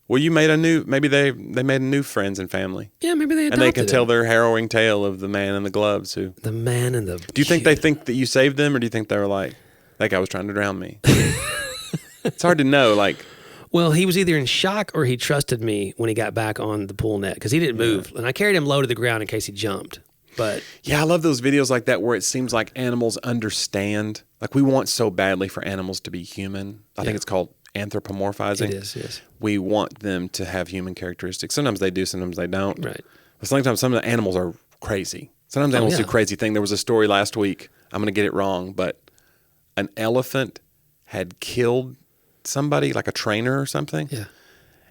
Well, maybe they made new friends and family. Yeah, maybe they adopted And they can tell him. their harrowing tale of the man in the gloves who. The man in the. Do you think they think that you saved them, or do you think they were like, that guy was trying to drown me? It's hard to know. Well, he was either in shock or he trusted me when he got back on the pool net because he didn't move, and I carried him low to the ground in case he jumped. But yeah, I love those videos like that where it seems like animals understand. Like we want so badly for animals to be human. I think it's called anthropomorphizing. it is, yes. We want them to have human characteristics. Sometimes they do, sometimes they don't. Right. But sometimes some of the animals are crazy. Sometimes animals do crazy things. There was a story last week. I'm going to get it wrong, but an elephant had killed somebody, like a trainer or something. Yeah.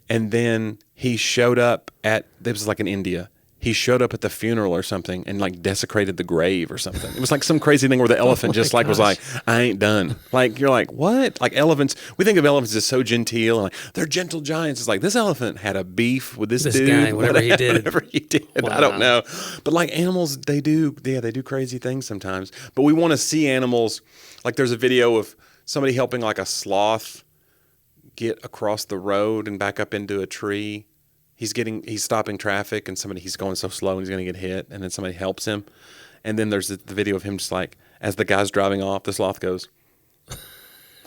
And then he showed up it was like in India. He showed up at the funeral or something and like desecrated the grave or something. It was like some crazy thing where the elephant just like was like, I ain't done. Like, you're like, what? Like elephants, we think of elephants as so genteel and like they're gentle giants. It's like this elephant had a beef with this dude. guy, whatever he did. Whatever he did. Wow. I don't know. But like animals, they do crazy things sometimes. But we want to see animals, like there's a video of somebody helping like a sloth get across the road and back up into a tree. He's stopping traffic and he's going so slow and he's going to get hit, and then somebody helps him. And then there's the video of him just like, as the guy's driving off, the sloth goes,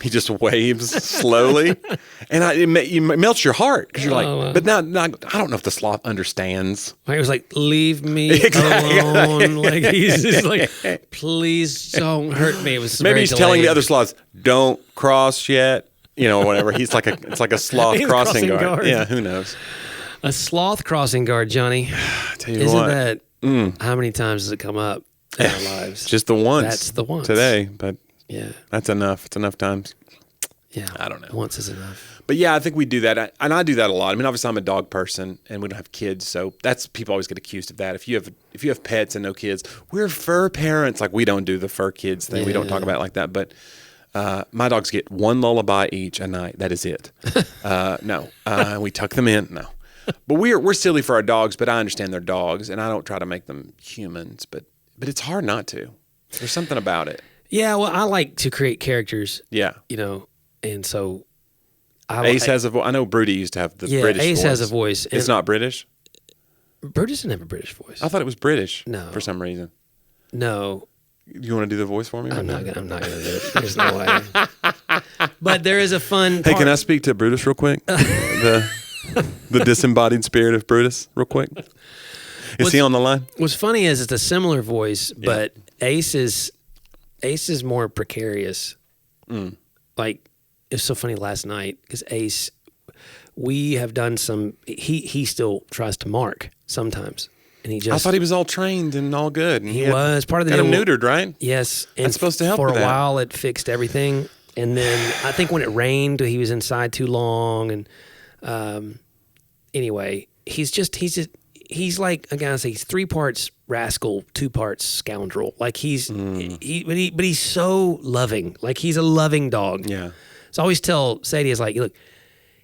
he just waves slowly. And it melts your heart because you're like, wow. but now I don't know if the sloth understands. He was like, leave me alone. Like he's just like, please don't hurt me. It was Maybe very he's telling the delayed. other sloths, don't cross yet, or whatever. It's like a sloth He's a crossing crossing guard. guard. Yeah, who knows? A sloth crossing guard, Johnny. Tell you Isn't what, that how many times does it come up in our lives? just the once. That's the once today, but yeah, that's enough. It's enough times. yeah. I don't know. Once is enough. But yeah, I think we do that, and I do that a lot. I mean, obviously, I'm a dog person, and we don't have kids, so that's people always get accused of that. If you have pets and no kids, we're fur parents. Like we don't do the fur kids thing. We don't talk about it like that. But my dogs get one lullaby each a night. That is it. No, we tuck them in. No, but we're silly for our dogs. But I understand they're dogs, and I don't try to make them humans. But it's hard not to. There's something about it. Yeah, well, I like to create characters. Yeah. And so Ace has a voice. I know Broody used to have the British voice. Ace has a voice. It's not British? Brutus didn't have a British voice. I thought it was British. No. For some reason. No. You want to do the voice for me? I'm not gonna do it. There's no way. But there is a fun Hey, part. can I speak to Brutus real quick? the disembodied spirit of Brutus real quick? Is he on the line? What's funny is it's a similar voice, but Ace is more precarious. Like, it was so funny last night because Ace, we have done some. He still tries to mark sometimes, and he just. I thought he was all trained and all good. And he was part of the got him deal. neutered, right? Yes, and That's supposed to help for with a that. while. It fixed everything, and then I think when it rained, he was inside too long, and anyway, he's like a guy. He's 3 parts rascal, 2 parts scoundrel. Like but he's so loving. Like he's a loving dog. Yeah. So I always tell Sadie, is like, look,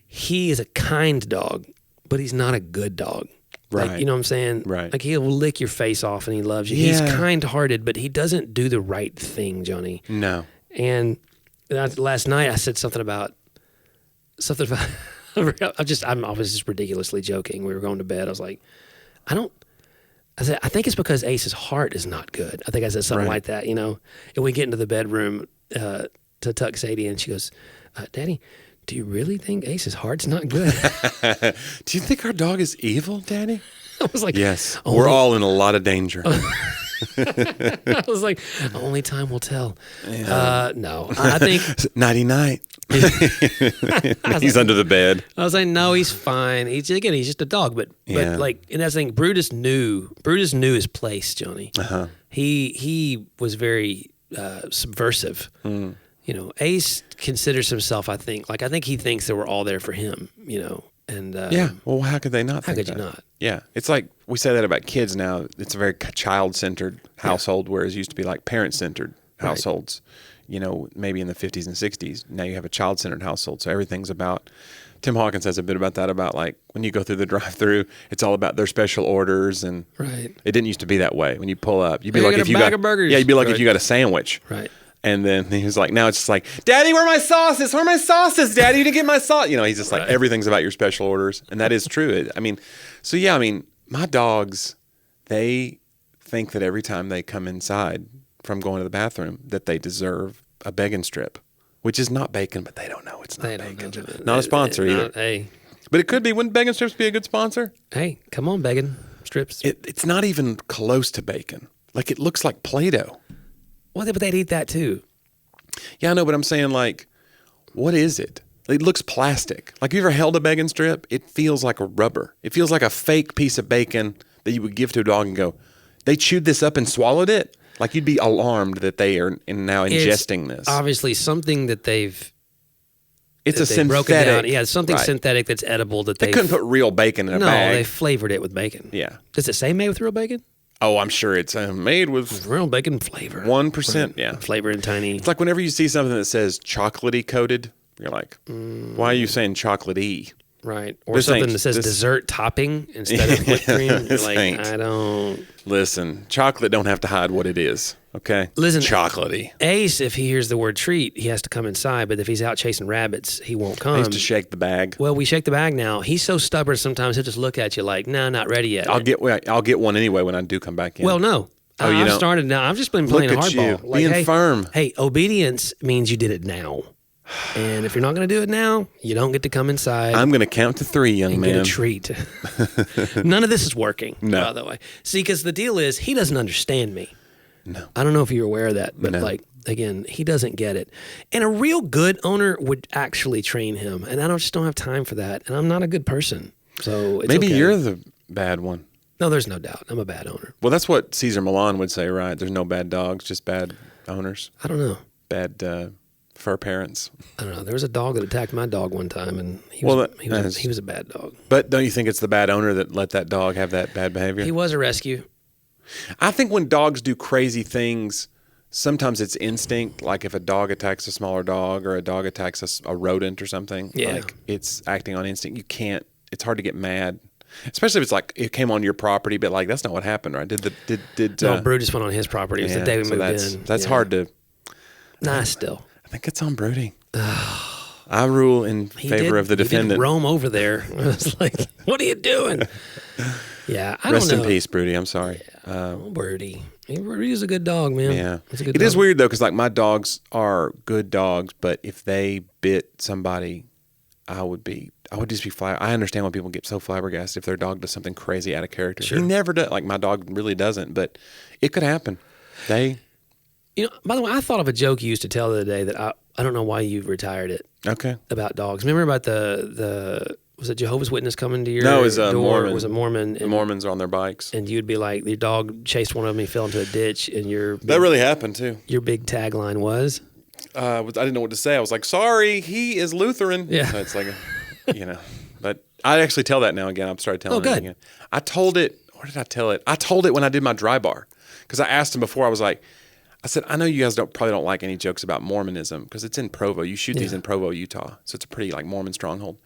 he is a kind dog, but he's not a good dog. Right. Like, you know what I'm saying? Right. Like he'll lick your face off and he loves you. Yeah. He's kind-hearted, but he doesn't do the right thing, Johnny. No. And last night I said something about I was just ridiculously joking. We were going to bed. I was like, I said, I think it's because Ace's heart is not good. I think I said something like that, And we get into the bedroom to tuck Sadie in. She goes, Daddy, do you really think Ace's heart's not good? Do you think our dog is evil, Daddy? I was like, yes. We're all in a lot of danger. I was like, only time will tell. Yeah. No, I think nighty night. He's under the bed. I was like, no, he's fine. He's just a dog. But like, and that's the thing. Brutus knew his place, Jonnie. Uh-huh. He was very subversive. Mm. Ace considers himself, I think he thinks that we're all there for him, and well, how could they not? How could you not? Yeah, it's like we say that about kids now. It's a very child-centered household, whereas it used to be like parent-centered households. Maybe in the 50s and 60s. Now you have a child-centered household, so everything's about. Tim Hawkins has a bit about that, about like when you go through the drive-through, it's all about their special orders, and it didn't used to be that way. When you pull up, you'd be like if you got burgers. Yeah, you'd be like if you got a sandwich. Right. And then he was like, now it's just like, Daddy, where are my sauces? Where are my sauces, Daddy? You didn't get my sauce. He's just like, everything's about your special orders. And that is true. My dogs, they think that every time they come inside from going to the bathroom, that they deserve a bacon strip, which is not bacon, but they don't know it's not bacon. Not a sponsor either. Hey. But it could be. Wouldn't bacon strips be a good sponsor? Hey, come on, bacon strips. It's not even close to bacon. Like, it looks like Play-Doh. Well, but they'd eat that too. Yeah, I know, but I'm saying, like, what is it? It looks plastic. Like, have you ever held a bacon strip? It feels like a rubber. It feels like a fake piece of bacon that you would give to a dog and go, they chewed this up and swallowed it? Like, you'd be alarmed that they are now ingesting this. Obviously something that they've... It's a synthetic. Down. Yeah, something synthetic that's edible that they couldn't put real bacon in a bag. No, they flavored it with bacon. Yeah. Does it say made with real bacon? Oh, I'm sure it's made with real bacon flavor. 1%, yeah. Flavor and tiny. It's like whenever you see something that says chocolatey coated, you're like, why are you saying chocolatey? Right. Or this something that says dessert topping instead of whipped cream. You're like, I don't. Listen, chocolate don't have to hide what it is. Okay? Listen, chocolatey. Ace, if he hears the word treat, he has to come inside. But if he's out chasing rabbits, he won't come. I used to shake the bag. Well, we shake the bag now. He's so stubborn sometimes he'll just look at you like, nah, not ready yet. I'll get one anyway when I do come back in. Well, no. Oh, you I've started now. I've just been playing hardball. Like, being firm. Hey, obedience means you did it now. And if you're not going to do it now, you don't get to come inside. I'm going to count to 3, young man. Get a treat. None of this is working, no. by the way. See, because the deal is he doesn't understand me. No. I don't know if you're aware of that, but again, he doesn't get it. And a real good owner would actually train him, and I just don't have time for that. And I'm not a good person, so it's maybe okay. You're the bad one. No, there's no doubt. I'm a bad owner. Well, that's what Cesar Millan would say, right? There's no bad dogs, just bad owners. I don't know. Bad fur parents. I don't know. There was a dog that attacked my dog one time, and he was a bad dog. But don't you think it's the bad owner that let that dog have that bad behavior? He was a rescue. I think when dogs do crazy things, sometimes it's instinct. Like if a dog attacks a smaller dog or a dog attacks a rodent or something, like it's acting on instinct. You can't. It's hard to get mad, especially if it's like it came on your property. But like that's not what happened, right? No, Brutus went on his property. It was the day we moved in. That's hard to. Nah, still. I think it's on Brody. I rule in favor of the defendant. He did roam over there. I was like, what are you doing? Yeah, I Rest don't know. in peace, Brody. I'm sorry. Yeah, Brody. Brody's a good dog, man. Yeah. It is weird, though, because like my dogs are good dogs, but if they bit somebody, I would just be I understand why people get so flabbergasted if their dog does something crazy out of character. Sure. He never does. Like my dog really doesn't, but it could happen. By the way, I thought of a joke you used to tell the other day that I don't know why you've retired it. Okay. About dogs. Remember about the was it Jehovah's Witness coming to your door? No, it was Mormon. It was a Mormon. The Mormons are on their bikes. And you'd be like, your dog chased one of them, he fell into a ditch, and that really happened, too. Your big tagline was? I didn't know what to say. I was like, sorry, he is Lutheran. Yeah. So it's like, but I actually tell that now again. I've started telling it again. I told it, where did I tell it? I told it when I did my dry bar. Because I asked him before, I said, I know you guys probably don't like any jokes about Mormonism because it's in Provo. You shoot these in Provo, Utah. So it's a pretty like Mormon stronghold.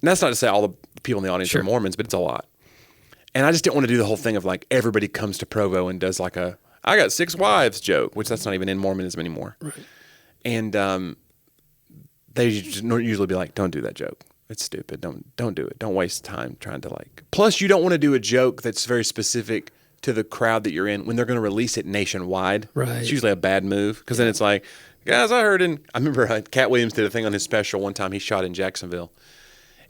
And that's not to say all the people in the audience are Mormons, but it's a lot. And I just didn't want to do the whole thing of like everybody comes to Provo and does like I got 6 wives joke, which that's not even in Mormonism anymore. Right. And they usually be like, don't do that joke. it's stupid. Don't do it. Don't waste time trying to like. Plus, you don't want to do a joke that's very specific to the crowd that you're in when they're going to release it nationwide. Right. It's usually a bad move because then it's like, guys, I remember Cat Williams did a thing on his special one time. He shot in Jacksonville,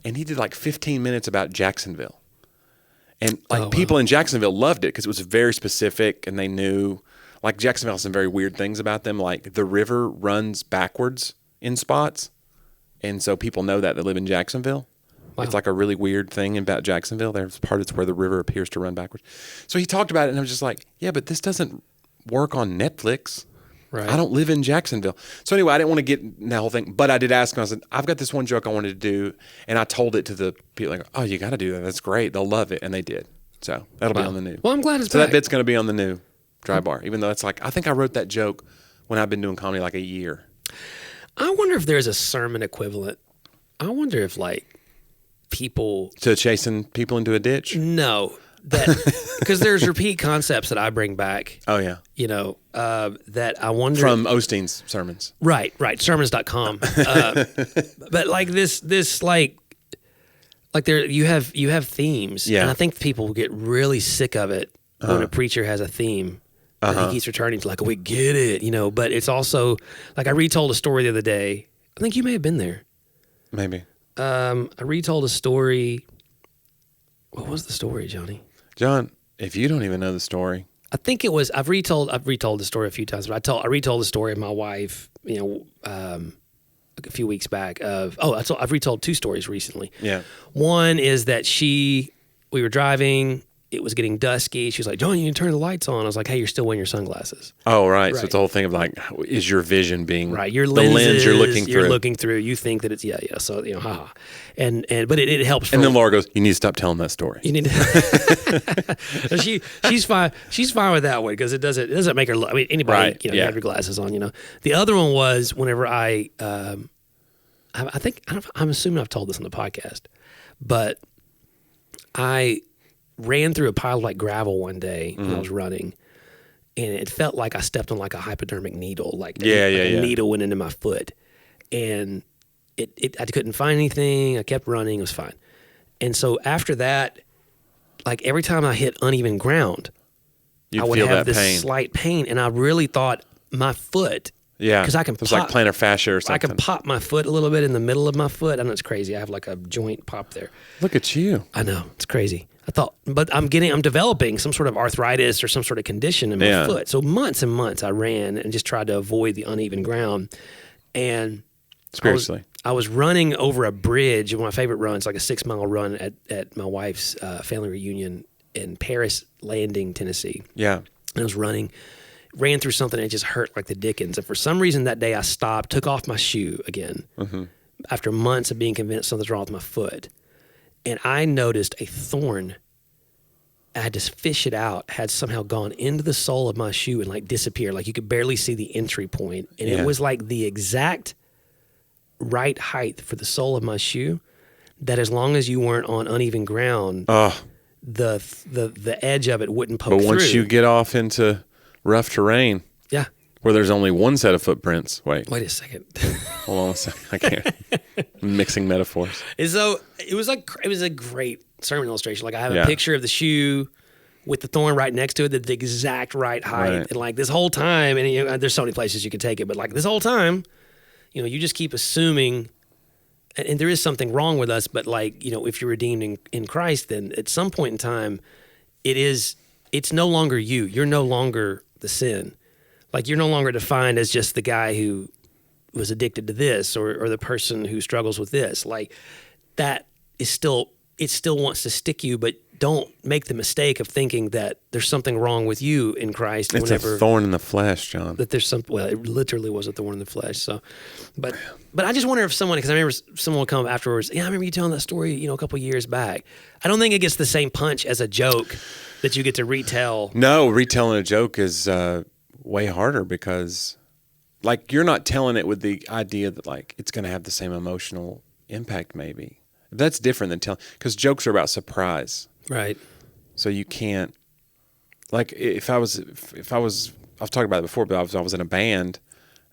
and he did like 15 minutes about Jacksonville, and like people in Jacksonville loved it because it was very specific, and they knew like Jacksonville has some very weird things about them. Like the river runs backwards in spots, and so people know that live in Jacksonville. Wow. It's like a really weird thing about Jacksonville. There's parts where the river appears to run backwards. So he talked about it, and I was just like, yeah, but this doesn't work on Netflix. Right. I don't live in Jacksonville. So anyway, I didn't want to get in that whole thing, but I did ask him. I said, I've got this one joke I wanted to do, and I told it to the people. Like, oh, you got to do that. That's great. They'll love it, and they did. So that'll be on the new. Well, I'm glad it's so back. That bit's going to be on the new Dry Bar, even though it's like, I think I wrote that joke when I've been doing comedy like a year. I wonder if there's a sermon equivalent. I wonder if like people to chasing people into a ditch. No, that because there's repeat concepts that I bring back. Oh yeah, that I wonder from Osteen's sermons. Right, sermons.com. But like this like there you have themes, and I think people get really sick of it when a preacher has a theme. That he keeps returning to, like, we get it, but it's also like I retold a story the other day. I think you may have been there. Maybe. I retold a story. What was the story, Johnny? John, if you don't even know the story. I think it was, I've retold the story a few times, but I retold the story of my wife, a few weeks back I've retold two stories recently. Yeah. One is that we were driving, it was getting dusky. She was like, John, you can turn the lights on. I was like, hey, you're still wearing your sunglasses. Oh, right. So it's the whole thing of like, is your vision being right? Your the lens you're looking through. You're looking through. You think that it's So haha. And but it helps. And then Laura goes, you need to stop telling that story. You need to. she's fine. She's fine with that one because it doesn't make her look. I mean, anybody you have your glasses on. The other one was whenever I'm assuming I've told this on the podcast, but I ran through a pile of like gravel one day when I was running, and it felt like I stepped on like a hypodermic needle, like a needle went into my foot, and I couldn't find anything. I kept running, it was fine. And so after that, like every time I hit uneven ground, I would have this slight pain, and I really thought my foot. Yeah, because I can. It's like plantar fascia or something. I can pop my foot a little bit in the middle of my foot. I know it's crazy. I have like a joint pop there. Look at you. I know it's crazy. I thought, but I'm developing some sort of arthritis or some sort of condition in my foot. So months and months I ran and just tried to avoid the uneven ground. And spiritually, I was running over a bridge. One of my favorite runs, like a 6-mile run at my wife's family reunion in Paris Landing, Tennessee. Yeah, and I was ran through something and it just hurt like the dickens. And for some reason that day I stopped, took off my shoe again after months of being convinced something's wrong with my foot. And I noticed a thorn. I had to fish it out, had somehow gone into the sole of my shoe and like disappeared. Like you could barely see the entry point. And it was like the exact right height for the sole of my shoe that as long as you weren't on uneven ground, the edge of it wouldn't poke through. But once you get off into rough terrain, where there's only one set of footprints. Wait a second. Hold on a second. I can't. I'm mixing metaphors. And so it was a great sermon illustration. Like I have a picture of the shoe with the thorn right next to it, the exact right height. Right. And like this whole time, and there's so many places you could take it, but like this whole time, you just keep assuming, and there is something wrong with us, but like, if you're redeemed in Christ, then at some point in time, it's no longer you. You're no longer the sin. Like you're no longer defined as just the guy who was addicted to this or the person who struggles with this. Like that is still, it still wants to stick you, but don't make the mistake of thinking that there's something wrong with you in Christ. It's a thorn in the flesh, John. That there's it literally was a thorn in the flesh. So, but I just wonder if someone, because I remember someone will come afterwards, I remember you telling that story, a couple of years back. I don't think it gets the same punch as a joke that you get to retell. No, retelling a joke is way harder because, like, you're not telling it with the idea that, like, it's going to have the same emotional impact maybe. That's different than telling, because jokes are about surprise. Right. So you can't, like, if I was, I've talked about it before, but I was in a band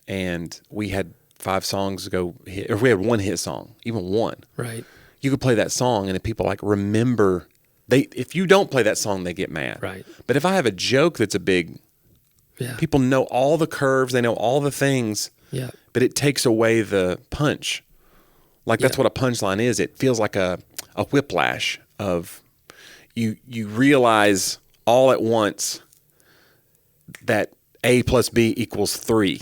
and we had 5 songs go hit, or if we had one hit song, even one, Right. you could play that song, and if people like remember, if you don't play that song, they get mad. Right. But if I have a joke that's a big, Yeah. people know all the curves, they know all the things, Yeah. but it takes away the punch. Like that's what a punchline is. It feels like a whiplash of you realize all at once that A plus B equals 3.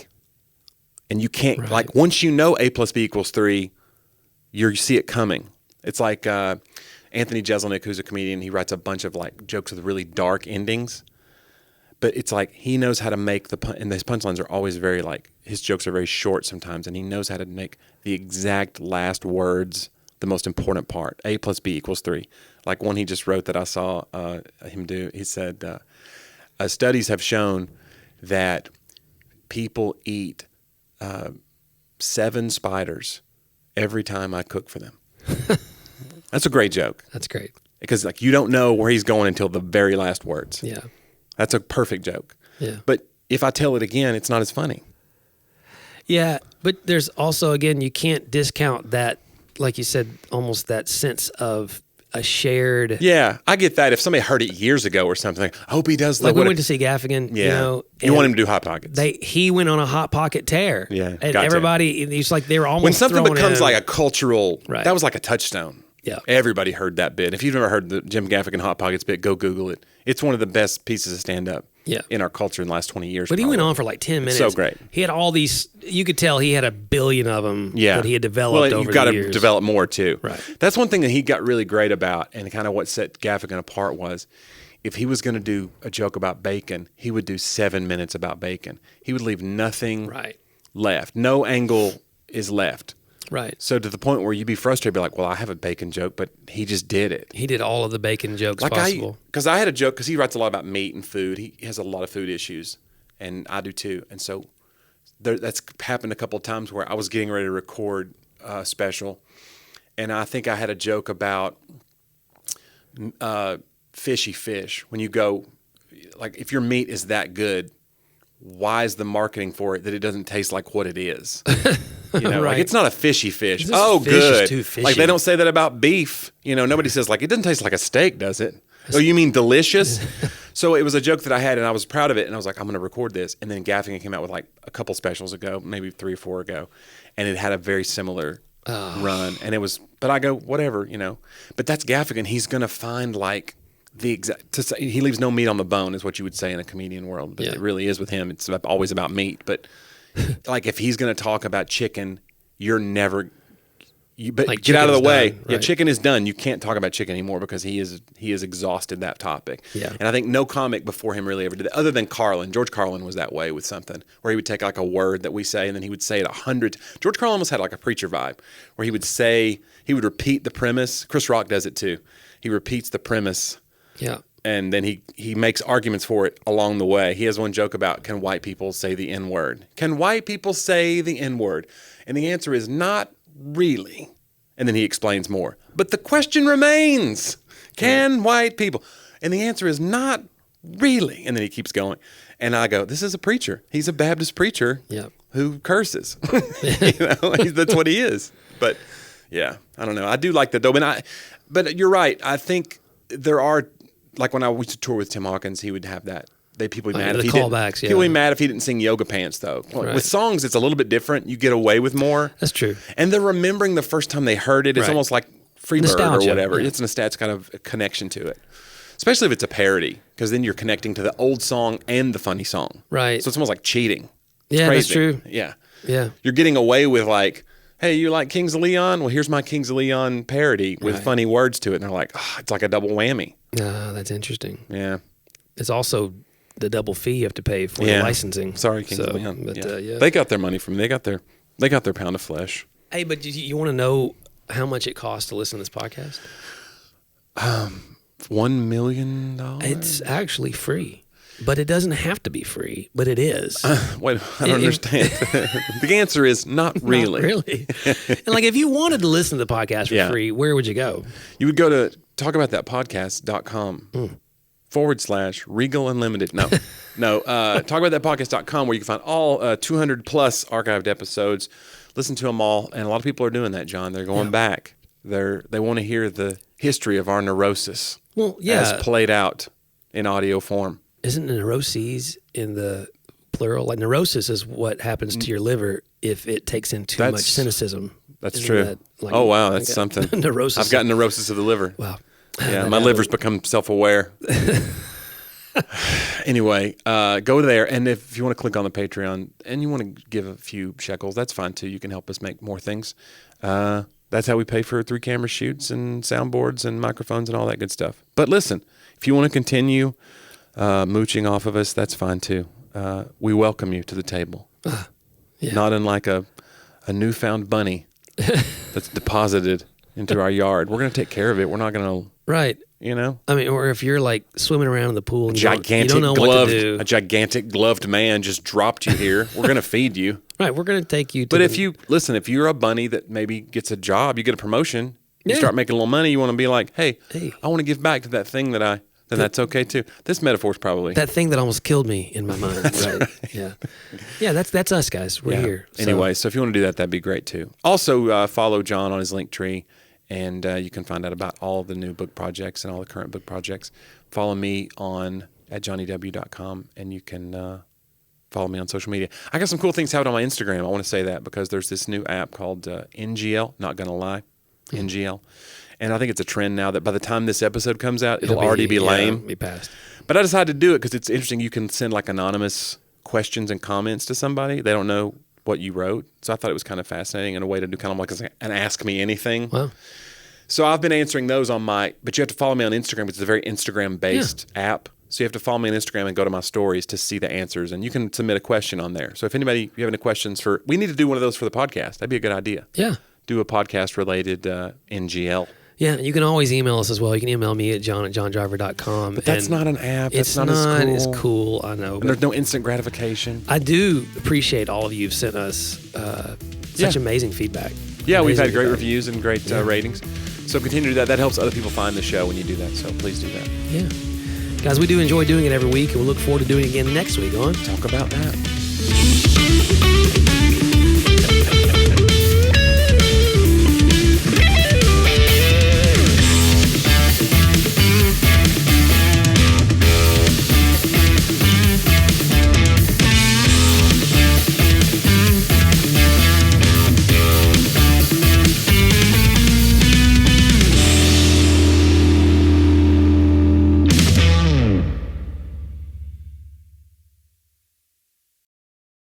And you can't, like, once you know A plus B equals 3, you see it coming. It's like Anthony Jeselnik, who's a comedian, he writes a bunch of like jokes with really dark endings. But it's like he knows how to make and his punchlines are always very like, his jokes are very short sometimes, and he knows how to make the exact last words the most important part. A plus B equals 3. Like one he just wrote that I saw him do, he said, studies have shown that people eat 7 spiders every time I cook for them. That's a great joke. That's great. Because like you don't know where he's going until the very last words. Yeah. That's a perfect joke. Yeah. But if I tell it again, it's not as funny. Yeah, but there's also, again, you can't discount that, like you said, almost that sense of a shared. Yeah, I get that. If somebody heard it years ago or something, like, I hope he does. Like we went to see Gaffigan. Yeah. You know, you want him to do Hot Pockets. He went on a Hot Pocket tear. Yeah, and everybody, it's like they were almost when something throwing becomes him. like a cultural, Right. that was like a touchstone. Yeah. Everybody heard that bit. If you've never heard the Jim Gaffigan Hot Pockets bit, go Google it. It's one of the best pieces of stand-up in our culture in the last 20 years. But he went on for like 10 minutes. So great. He had all these, you could tell he had a billion of them that he had developed over the years. You've got to develop more too. Right. That's one thing that he got really great about, and kind of what set Gaffigan apart was, if he was going to do a joke about bacon, he would do 7 minutes about bacon. He would leave nothing left. No angle is left. Right. So to the point where you'd be frustrated, be like, well, I have a bacon joke, but he just did it. He did all of the bacon jokes possible. Because I had a joke, because he writes a lot about meat and food. He has a lot of food issues, and I do too. And so that's happened a couple of times where I was getting ready to record a special, and I think I had a joke about fishy fish. When you go, like, if your meat is that good, why is the marketing for it that it doesn't taste like what it is? You know, like it's not a fishy fish. This fish good. Is too fishy. Like they don't say that about beef. You know, nobody says like it doesn't taste like a steak, does it? Oh, you mean delicious? So it was a joke that I had, and I was proud of it. And I was like, I'm going to record this. And then Gaffigan came out with like a couple specials ago, maybe 3 or 4 ago, and it had a very similar run. And it was, but I go, whatever, you know. But that's Gaffigan. He's going to find like the exact. He leaves no meat on the bone, is what you would say in a comedian world. But it really is with him. It's always about meat. But like if he's going to talk about chicken, you're never. But like get out of the way. Done, right? Yeah, chicken is done. You can't talk about chicken anymore because he has exhausted that topic. Yeah. And I think no comic before him really ever did that, other than Carlin. George Carlin was that way with something where he would take like a word that we say and then he would say it 100. George Carlin almost had like a preacher vibe where he would repeat the premise. Chris Rock does it too. He repeats the premise. Yeah. And then he makes arguments for it along the way. He has one joke about, can white people say the N-word? Can white people say the N-word? And the answer is not really. And then he explains more. But the question remains, can white people? And the answer is not really. And then he keeps going. And I go, this is a preacher. He's a Baptist preacher who curses. You know, that's what he is. But yeah, I don't know. I do like that though. But you're right. I think there are, like when I used to tour with Tim Hawkins, he would have that. People be mad if he callbacks, People be mad if he didn't sing Yoga Pants though. Right. With songs, it's a little bit different. You get away with more. That's true. And they're remembering the first time they heard it. It's almost like Freebird or whatever. Yeah. It's nostalgia, kind of a connection to it. Especially if it's a parody, because then you're connecting to the old song and the funny song. Right. So it's almost like cheating. It's crazy. That's true. Yeah. Yeah. You're getting away with like, hey, you like Kings of Leon? Well, here's my Kings of Leon parody with funny words to it. And they're like, it's like a double whammy. Oh, that's interesting. Yeah. It's also the double fee you have to pay for the licensing. Sorry, Kings of Leon. But, they got their money from me. They got their pound of flesh. Hey, but you want to know how much it costs to listen to this podcast? $1 million? It's actually free. But it doesn't have to be free, but it is. Wait, I don't understand. The answer is not really. Not really. And like if you wanted to listen to the podcast for free, where would you go? You would go to talkaboutthatpodcast.com. Regal Unlimited. No, talkaboutthatpodcast.com, where you can find all 200 plus archived episodes. Listen to them all. And a lot of people are doing that, John. They're going back. They want to hear the history of our neurosis as played out in audio form. Isn't neuroses in the plural? Like neurosis is what happens to your liver if it takes in too much cynicism. That's true. Oh, wow. That's something. Neurosis. I've got neurosis of the liver. Wow. Yeah, my liver's become self-aware. Anyway, go there, and if you want to click on the Patreon and you want to give a few shekels, that's fine too. You can help us make more things. That's how we pay for 3 camera shoots and soundboards and microphones and all that good stuff. But listen, if you want to continue mooching off of us, that's fine too. We welcome you to the table. Not unlike a newfound bunny that's deposited into our yard. We're going to take care of it. We're not going to... Right. You know? I mean, or if you're like swimming around in the pool and you don't know what to do. A gigantic gloved man just dropped you here. We're going to feed you. Right. We're going to take you to But if you're a bunny that maybe gets a job, you get a promotion, you start making a little money, you want to be like, hey, I want to give back to that thing then that's okay too. This metaphor's probably... That thing that almost killed me in my mind. Right. Yeah. Yeah, that's us, guys. We're here. Anyway, so if you want to do that, that'd be great too. Also, follow John on his Linktree. And you can find out about all the new book projects and all the current book projects. Follow me at johnnyw.com, and you can follow me on social media. I got some cool things happening on my Instagram. I want to say that because there's this new app called NGL, not going to lie, NGL. And I think it's a trend now that by the time this episode comes out, it'll already be lame. It'll be past. But I decided to do it because it's interesting. You can send like anonymous questions and comments to somebody. They don't know what you wrote. So I thought it was kind of fascinating and a way to do kind of like an Ask Me Anything. Wow. So I've been answering those but you have to follow me on Instagram, which is a very Instagram-based app. So you have to follow me on Instagram and go to my stories to see the answers, and you can submit a question on there. So if you have any questions we need to do one of those for the podcast. That'd be a good idea. Yeah. Do a podcast-related NGL. Yeah, you can always email us as well. You can email me at john@johndriver.com. But that's not an app. That's not as cool. I know. And there's no instant gratification. I do appreciate all of you who've sent us such amazing feedback. Yeah, we've had great reviews and great ratings. So continue to do that. That helps other people find the show when you do that. So please do that. Yeah. Guys, we do enjoy doing it every week, and we look forward to doing it again next week on Talk About That.